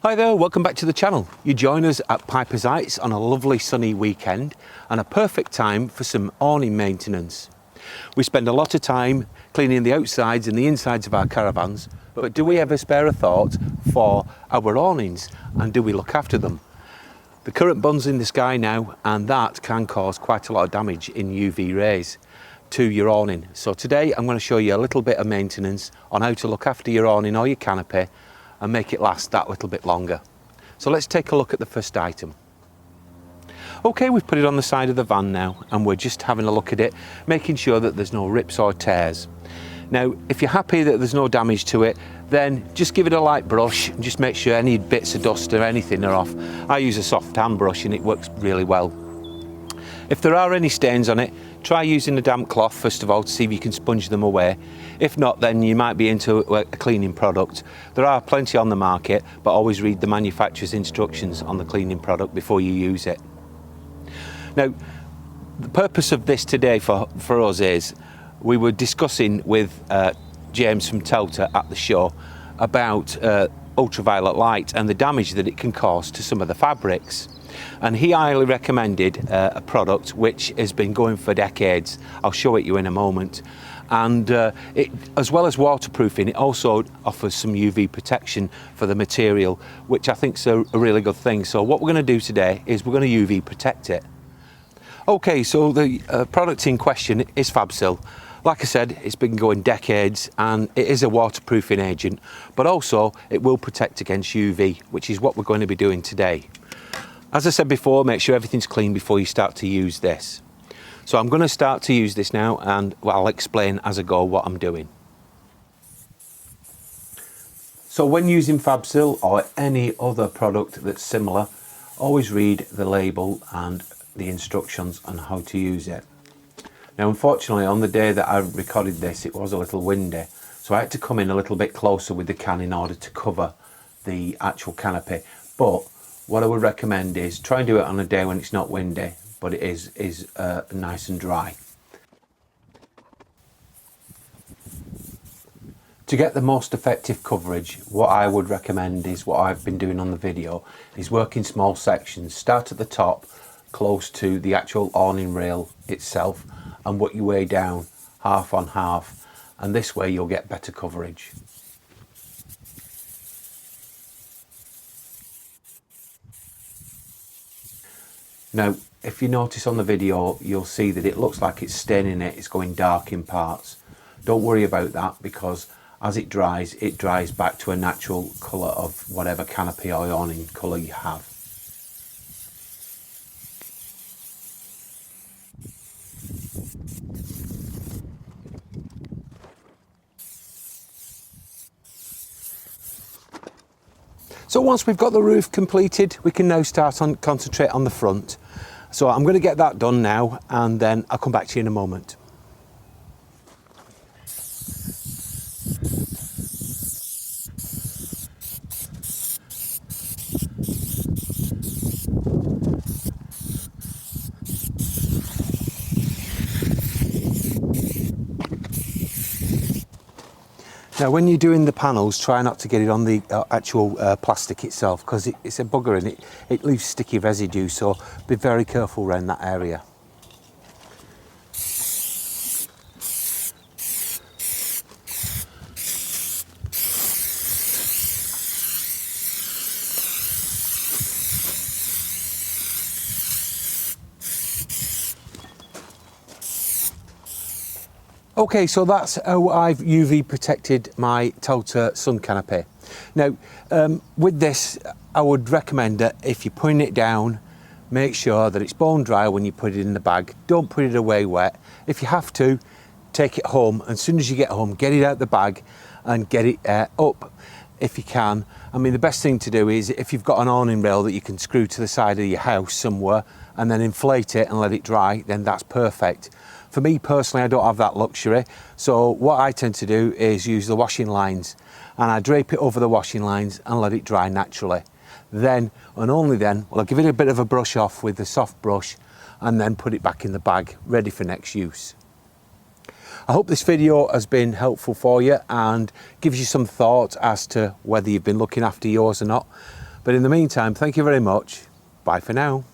Hi there, welcome back to the channel. You join us at Piper's Heights on a lovely sunny weekend and a perfect time for some awning maintenance. We spend a lot of time cleaning the outsides and the insides of our caravans, but do we ever spare a thought for our awnings and do we look after them? The current bun's in the sky now and that can cause quite a lot of damage in UV rays to your awning. So today I'm going to show you a little bit of maintenance on how to look after your awning or your canopy and make it last that little bit longer. So let's take a look at the first item. Okay, we've put it on the side of the van now and we're just having a look at it, making sure that there's no rips or tears. Now, if you're happy that there's no damage to it, then just give it a light brush and just make sure any bits of dust or anything are off. I use a soft hand brush and it works really well. If there are any stains on it, try using a damp cloth first of all to see if you can sponge them away. If not, then you might be into a cleaning product. There are plenty on the market, but always read the manufacturer's instructions on the cleaning product before you use it. Now, the purpose of this today for us is we were discussing with James from Telter at the show about ultraviolet light and the damage that it can cause to some of the fabrics. And he highly recommended a product which has been going for decades. I'll show it you in a moment. And it, as well as waterproofing, it also offers some UV protection for the material, which I think is a really good thing. So what we're going to do today is we're going to UV protect it. Okay, so the product in question is Fabsil. Like I said, it's been going decades and it is a waterproofing agent, but also it will protect against UV, which is what we're going to be doing today. As I said before, make sure everything's clean before you start to use this. So I'm going to start to use this now and I'll explain as I go what I'm doing. So when using Fabsil or any other product that's similar, always read the label and the instructions on how to use it. Now unfortunately on the day that I recorded this it was a little windy, so I had to come in a little bit closer with the can in order to cover the actual canopy. But what I would recommend is try and do it on a day when it's not windy, but it is nice and dry. To get the most effective coverage, what I would recommend is what I've been doing on the video, is work in small sections. Start at the top, close to the actual awning rail itself, and work your way down half on half, and this way you'll get better coverage. Now, if you notice on the video, you'll see that it looks like it's staining it, it's going dark in parts. Don't worry about that because as it dries back to a natural colour of whatever canopy or awning colour you have. So once we've got the roof completed, we can now concentrate on the front. So I'm going to get that done now and then I'll come back to you in a moment. Now when you're doing the panels, try not to get it on the actual plastic itself because it's a bugger and it leaves sticky residue, so be very careful around that area. Okay, so that's how I've UV protected my Telter sun canopy. Now, with this, I would recommend that if you're putting it down, make sure that it's bone dry when you put it in the bag. Don't put it away wet. If you have to, take it home. As soon as you get home, get it out the bag and get it up if you can. I mean, the best thing to do is if you've got an awning rail that you can screw to the side of your house somewhere and then inflate it and let it dry, then that's perfect. For me personally, I don't have that luxury, so what I tend to do is use the washing lines and I drape it over the washing lines and let it dry naturally. Then, and only then, will I give it a bit of a brush off with the soft brush and then put it back in the bag, ready for next use. I hope this video has been helpful for you and gives you some thought as to whether you've been looking after yours or not. But in the meantime, thank you very much. Bye for now.